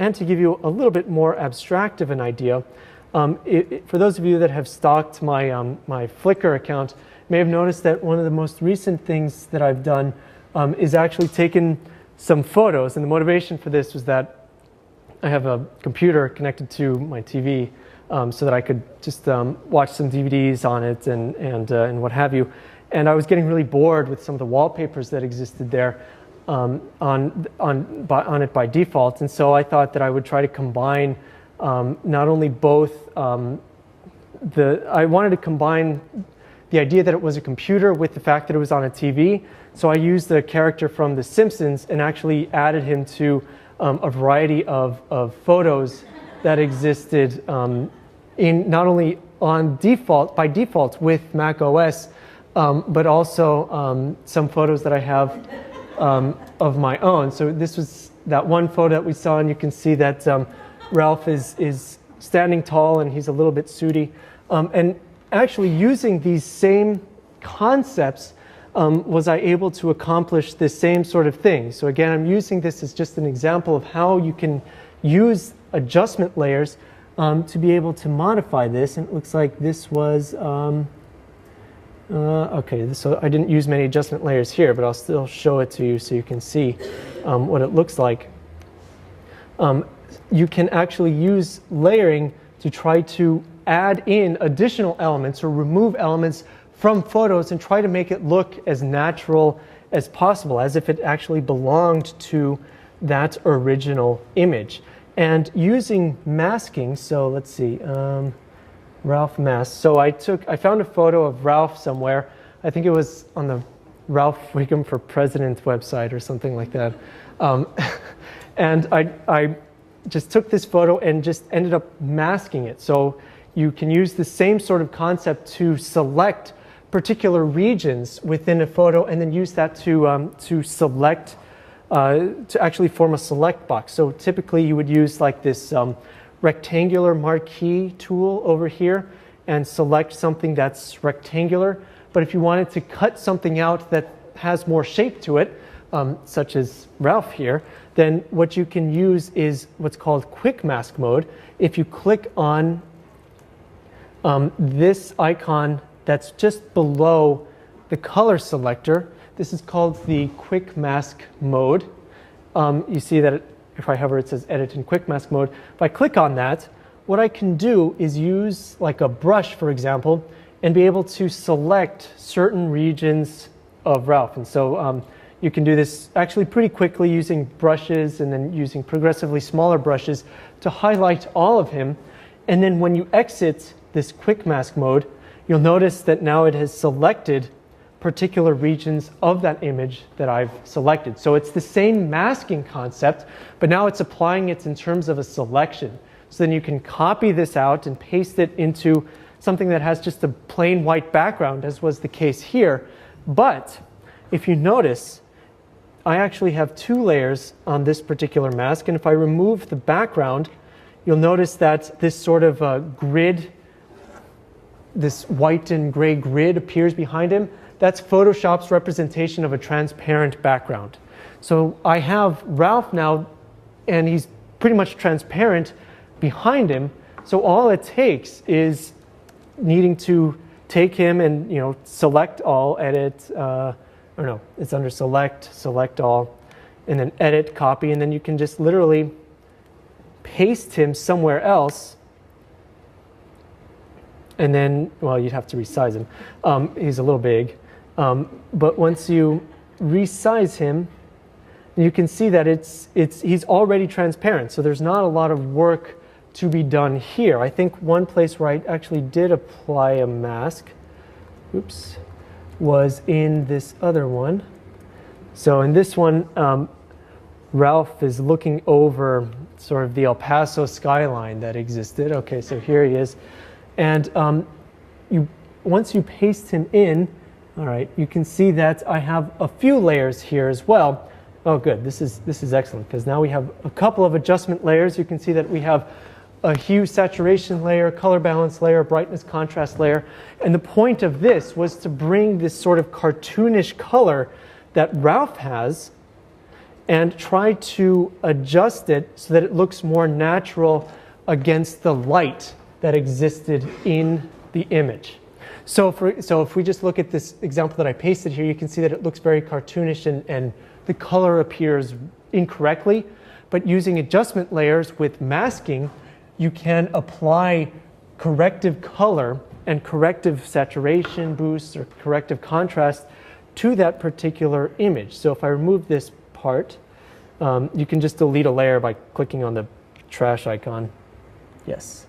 and to give you a little bit more abstract of an idea, for those of you that have stalked my, my Flickr account, may have noticed that one of the most recent things that I've done is actually taken some photos. And the motivation for this was that I have a computer connected to my TV so that I could just watch some DVDs on it and what have you. And I was getting really bored with some of the wallpapers that existed there on it by default. And so I thought that I would try to combine not only both I wanted to combine the idea that it was a computer with the fact that it was on a TV. So I used the character from The Simpsons and actually added him to a variety of photos that existed in not only on default, by default with Mac OS, but also some photos that I have of my own. So this was that one photo that we saw, and you can see that Ralph is standing tall and he's a little bit sooty. And actually using these same concepts, was I able to accomplish the same sort of thing. So again, I'm using this as just an example of how you can use adjustment layers to be able to modify this. And it looks like this was, okay, so I didn't use many adjustment layers here, but I'll still show it to you so you can see what it looks like. You can actually use layering to try to add in additional elements or remove elements from photos and try to make it look as natural as possible, as if it actually belonged to that original image. And using masking, so let's see, Ralph mask. So I found a photo of Ralph somewhere. I think it was on the Ralph Wiggum for President website or something like that. And I just took this photo and just ended up masking it. So you can use the same sort of concept to select particular regions within a photo and then use that to select, to actually form a select box. So typically you would use like this rectangular marquee tool over here and select something that's rectangular. But if you wanted to cut something out that has more shape to it, such as Ralph here, then what you can use is what's called quick mask mode. If you click on this icon that's just below the color selector, this is called the quick mask mode. You see that if I hover, it says edit in quick mask mode. If I click on that, what I can do is use like a brush, for example, and be able to select certain regions of Ralph. And so you can do this actually pretty quickly using brushes and then using progressively smaller brushes to highlight all of him. And then when you exit this quick mask mode, you'll notice that now it has selected particular regions of that image that I've selected. So it's the same masking concept, but now it's applying it in terms of a selection. So then you can copy this out and paste it into something that has just a plain white background, as was the case here. But if you notice, I actually have two layers on this particular mask, and if I remove the background, you'll notice that this sort of grid, this white and gray grid appears behind him. That's Photoshop's representation of a transparent background. So I have Ralph now, and he's pretty much transparent behind him. So all it takes is needing to take him and select all, edit, or no, it's under select, select all, and then edit, copy, and then you can just literally paste him somewhere else. And then, well, you'd have to resize him. He's a little big. But once you resize him, you can see that he's already transparent. So there's not a lot of work to be done here. I think one place where I actually did apply a mask, oops, was in this other one. So in this one, Ralph is looking over sort of the El Paso skyline that existed. Okay, so here he is. And once you paste him in, all right, you can see that I have a few layers here as well. Oh, good. This is excellent, because now we have a couple of adjustment layers. You can see that we have a hue saturation layer, color balance layer, brightness contrast layer. And the point of this was to bring this sort of cartoonish color that Ralph has and try to adjust it so that it looks more natural against the light that existed in the image. So if we just look at this example that I pasted here, you can see that it looks very cartoonish and the color appears incorrectly. But using adjustment layers with masking, you can apply corrective color and corrective saturation boosts or corrective contrast to that particular image. So if I remove this part, you can just delete a layer by clicking on the trash icon. Yes.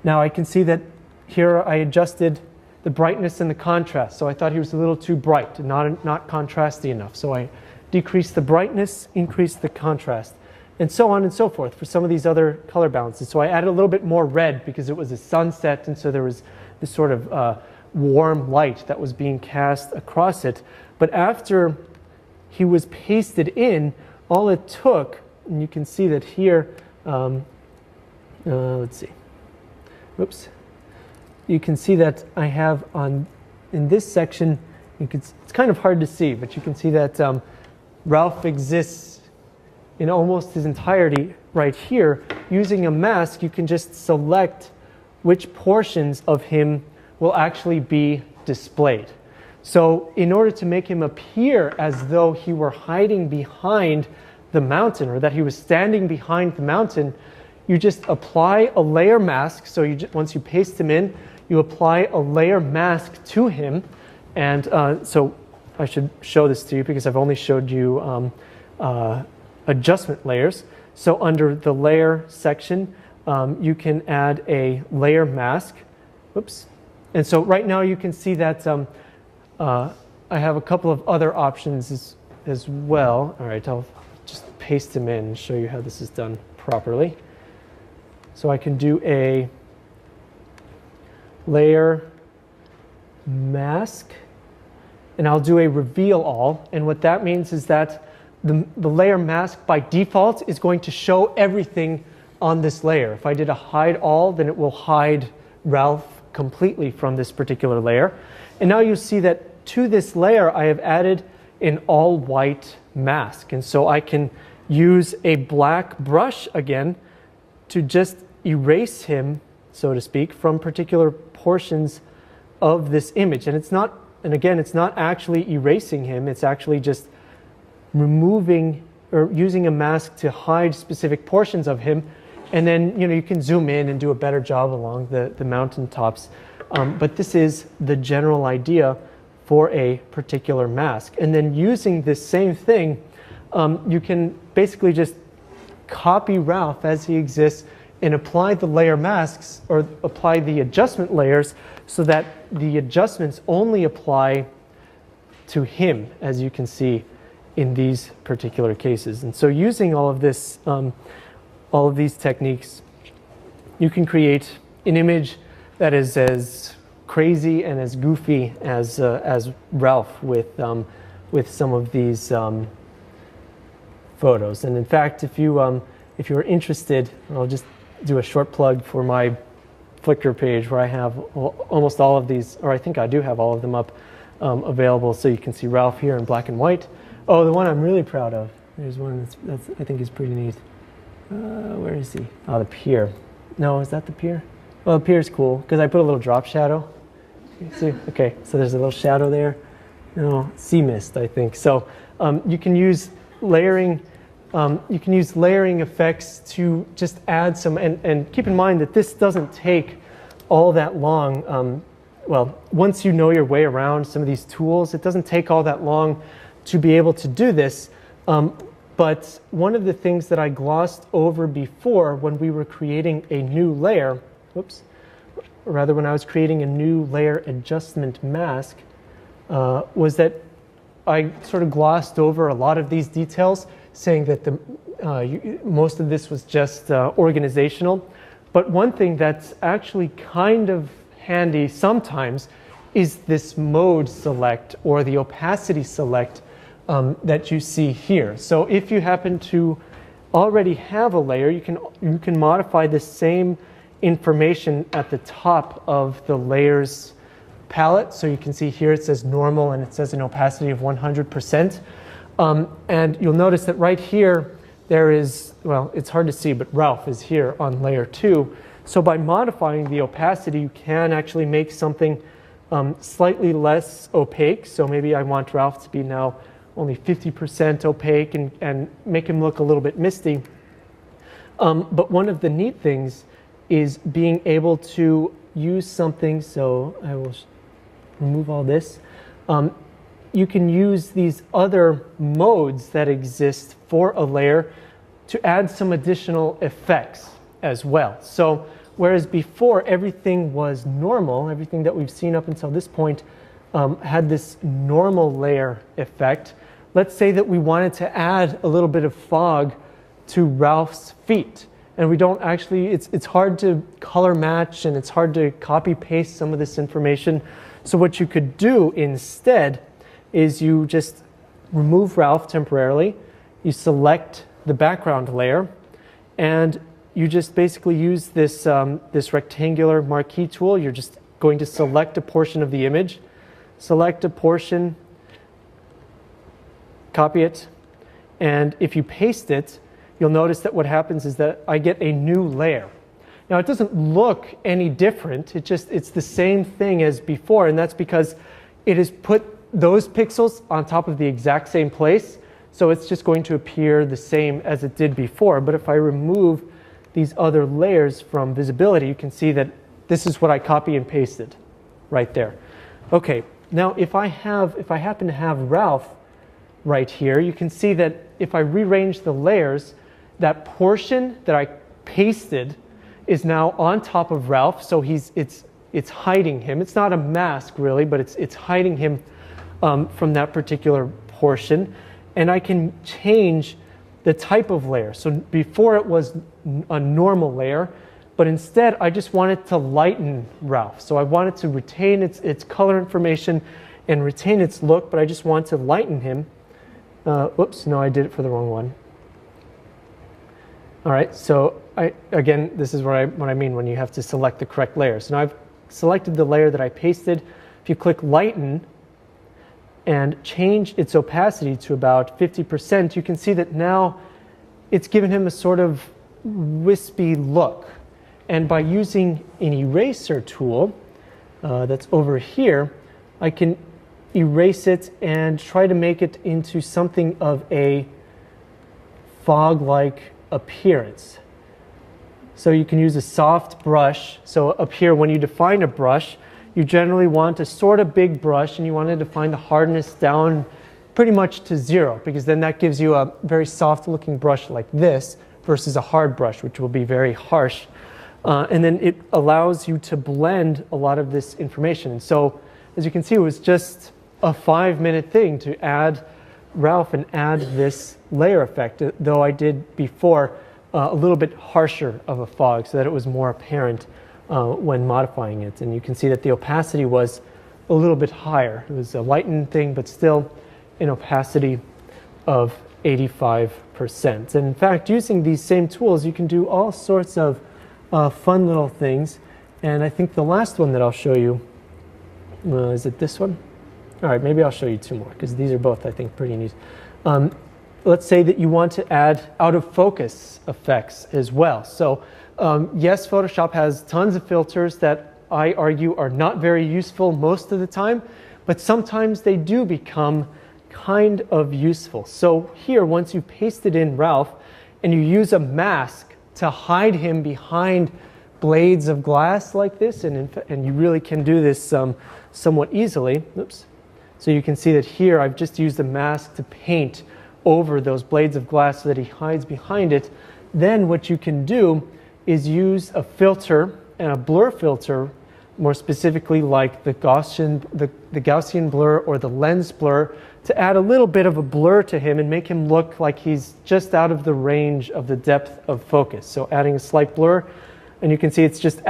Now I can see that here I adjusted the brightness and the contrast. So I thought he was a little too bright and not contrasty enough. So I decreased the brightness, increased the contrast, and so on and so forth for some of these other color balances. So I added a little bit more red because it was a sunset, and so there was this sort of warm light that was being cast across it. But after he was pasted in, all it took, and you can see that here, let's see, whoops. You can see that I have in this section, it's kind of hard to see, but you can see that Ralph exists in almost his entirety right here. Using a mask, you can just select which portions of him will actually be displayed. So in order to make him appear as though he were hiding behind the mountain, or that he was standing behind the mountain, you just apply a layer mask. So once you paste him in, you apply a layer mask to him. And so I should show this to you because I've only showed you adjustment layers. So under the layer section, you can add a layer mask. Whoops. And so right now you can see that I have a couple of other options as well. All right, I'll just paste them in and show you how this is done properly. So I can do a layer mask, and I'll do a reveal all. And what that means is that the layer mask by default is going to show everything on this layer. If I did a hide all, then it will hide Ralph completely from this particular layer. And now you see that to this layer I have added an all white mask. And so I can use a black brush again to just erase him, so to speak, from particular portions of this image. And it's not, and again, it's not actually erasing him, it's actually just removing or using a mask to hide specific portions of him. And then you can zoom in and do a better job along the mountain tops. But this is the general idea for a particular mask. And then using this same thing, you can basically just copy Ralph as he exists and apply the layer masks or apply the adjustment layers so that the adjustments only apply to him, as you can see in these particular cases. And so using all of this, all of these techniques, you can create an image that is as crazy and as goofy as Ralph with some of these photos. And in fact, if you're interested, I'll just do a short plug for my Flickr page where I have almost all of these, or I think I do have all of them up available, so you can see Ralph here in black and white. Oh, the one I'm really proud of. There's one that's I think is pretty neat. Where is he? Oh, the pier. No, is that the pier? Well, the pier's cool because I put a little drop shadow. See? Okay, so there's a little shadow there. No, sea mist, I think. So you can use layering. You can use layering effects to just add some, and keep in mind that this doesn't take all that long. Well, once you know your way around some of these tools, it doesn't take all that long to be able to do this. But one of the things that I glossed over before when we were creating a new layer, whoops, or rather when I was creating a new layer adjustment mask, was that I sort of glossed over a lot of these details, saying that most of this was just organizational. But one thing that's actually kind of handy sometimes is this mode select or the opacity select that you see here. So if you happen to already have a layer, you can modify the same information at the top of the layers palette. So you can see here it says normal and it says an opacity of 100%. And you'll notice that right here, there is, well, it's hard to see, but Ralph is here on layer 2. So by modifying the opacity, you can actually make something slightly less opaque. So maybe I want Ralph to be now only 50% opaque and make him look a little bit misty. But one of the neat things is being able to use something, so I will remove all this. You can use these other modes that exist for a layer to add some additional effects as well. So whereas before everything was normal, everything that we've seen up until this point had this normal layer effect, let's say that we wanted to add a little bit of fog to Ralph's feet. And we don't actually, it's hard to color match and it's hard to copy paste some of this information. So what you could do instead is you just remove Ralph temporarily, you select the background layer, and you just basically use this, this rectangular marquee tool. You're just going to select a portion of the image, select a portion, copy it, and if you paste it, you'll notice that what happens is that I get a new layer. Now it doesn't look any different, it's the same thing as before, and that's because it has put those pixels on top of the exact same place, so it's just going to appear the same as it did before. But if I remove these other layers from visibility, you can see that this is what I copy and pasted right there. Okay, now if I happen to have Ralph right here, you can see that if I rearrange the layers, that portion that I pasted is now on top of Ralph, so it's hiding him. It's not a mask really, but it's hiding him from that particular portion. And I can change the type of layer. So before it was a normal layer, but instead I just wanted to lighten Ralph. So I wanted to retain its color information and retain its look, but I just want to lighten him. Whoops, no, I did it for the wrong one. All right, so again, this is what I mean when you have to select the correct layer. So now I've selected the layer that I pasted. If you click lighten and change its opacity to about 50%, you can see that now it's given him a sort of wispy look. And by using an eraser tool that's over here, I can erase it and try to make it into something of a fog-like appearance. So you can use a soft brush. So up here, when you define a brush, you generally want a sort of big brush and you want to define the hardness down pretty much to 0, because then that gives you a very soft looking brush like this versus a hard brush, which will be very harsh. And then it allows you to blend a lot of this information. And so as you can see, it was just a 5-minute thing to add Ralph and add this layer effect, though I did before a little bit harsher of a fog so that it was more apparent when modifying it. And you can see that the opacity was a little bit higher. It was a lightened thing, but still an opacity of 85%. And in fact, using these same tools, you can do all sorts of fun little things. And I think the last one that I'll show you, is it this one? All right, maybe I'll show you 2 more, because these are both, I think, pretty neat. Let's say that you want to add out of focus effects as well. So yes, Photoshop has tons of filters that I argue are not very useful most of the time, but sometimes they do become kind of useful. So here, once you pasted in Ralph and you use a mask to hide him behind blades of glass like this, and you really can do this somewhat easily. Oops. So you can see that here I've just used a mask to paint over those blades of glass so that he hides behind it. Then what you can do is use a filter, and a blur filter, more specifically like the Gaussian blur or the lens blur, to add a little bit of a blur to him and make him look like he's just out of the range of the depth of focus. So adding a slight blur, and you can see it's just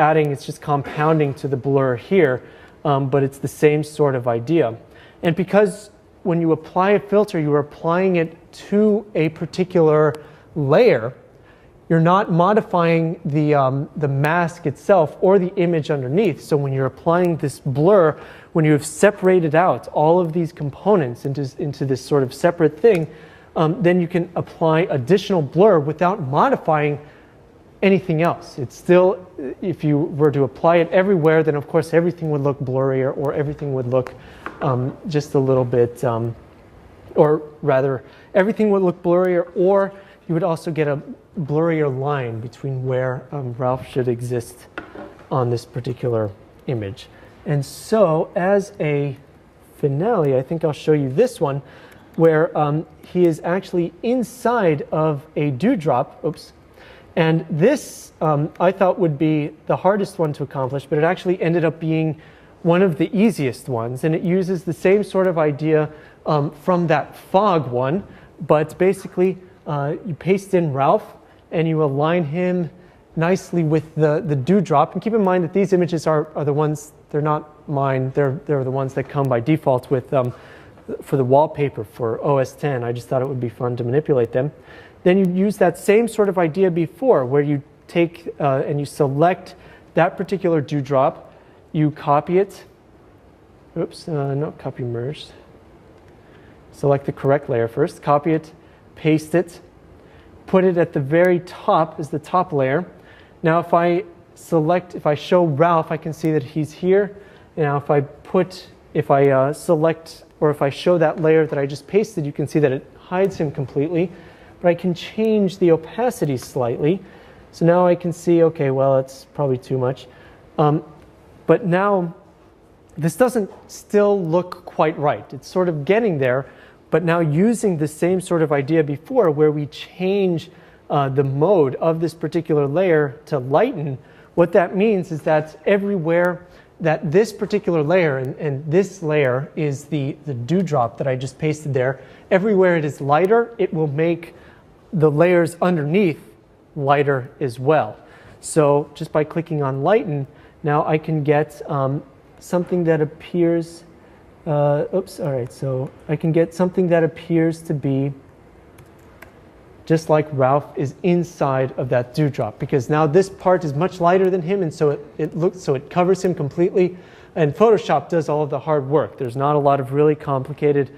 compounding to the blur here, but it's the same sort of idea. And because when you apply a filter, you are applying it to a particular layer, you're not modifying the mask itself or the image underneath. So when you're applying this blur, when you have separated out all of these components into this sort of separate thing, then you can apply additional blur without modifying anything else. It's still, if you were to apply it everywhere, then of course everything would look blurrier, or everything would look just a little bit, or rather, everything would look blurrier, or you would also get a blurrier line between where Ralph should exist on this particular image. And so, as a finale, I think I'll show you this one, where he is actually inside of a dewdrop. Oops. And this I thought would be the hardest one to accomplish, but it actually ended up being one of the easiest ones. And it uses the same sort of idea from that fog one, but basically you paste in Ralph and you align him nicely with the dewdrop. And keep in mind that these images are the ones, they're not mine, they're the ones that come by default with for the wallpaper for OS X. I just thought it would be fun to manipulate them. Then you use that same sort of idea before, where you take and you select that particular dewdrop, you copy it. Oops, not copy merged. Select the correct layer first, copy it, paste it, put it at the very top as the top layer. Now if I show Ralph, I can see that he's here. And now if I select, or if I show that layer that I just pasted, you can see that it hides him completely. But I can change the opacity slightly. So now I can see, okay, well, it's probably too much. But now this doesn't still look quite right. It's sort of getting there, but now using the same sort of idea before, where we change the mode of this particular layer to lighten, what that means is that everywhere that this particular layer, and this layer is the dewdrop that I just pasted there, everywhere it is lighter, it will make the layers underneath lighter as well. So just by clicking on lighten, now I can get something that appears, oops, all right, so I can get something that appears to be just like Ralph is inside of that dewdrop, because now this part is much lighter than him, and so it covers him completely, and Photoshop does all of the hard work. There's not a lot of really complicated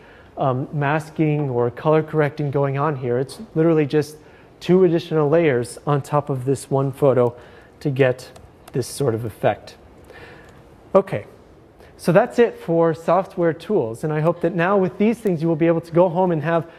masking or color correcting going on here. It's literally just 2 additional layers on top of this one photo to get this sort of effect. Okay, so that's it for software tools, and I hope that now with these things you will be able to go home and have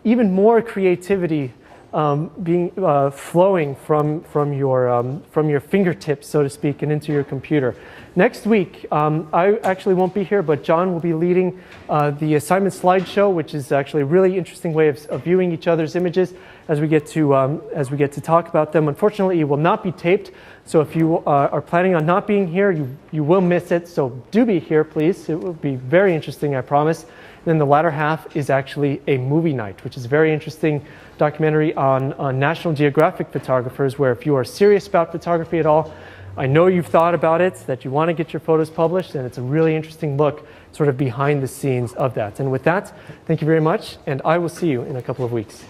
even more creativity flowing from your fingertips, so to speak, and into your computer. Next week, I actually won't be here, but John will be leading the assignment slideshow, which is actually a really interesting way of viewing each other's images as we get to talk about them. Unfortunately, it will not be taped, so if you are planning on not being here, you will miss it. So do be here, please. It will be very interesting, I promise. And then the latter half is actually a movie night, which is a very interesting documentary on National Geographic photographers, where if you are serious about photography at all, I know you've thought about it, that you want to get your photos published, and it's a really interesting look sort of behind the scenes of that. And with that, thank you very much, and I will see you in a couple of weeks.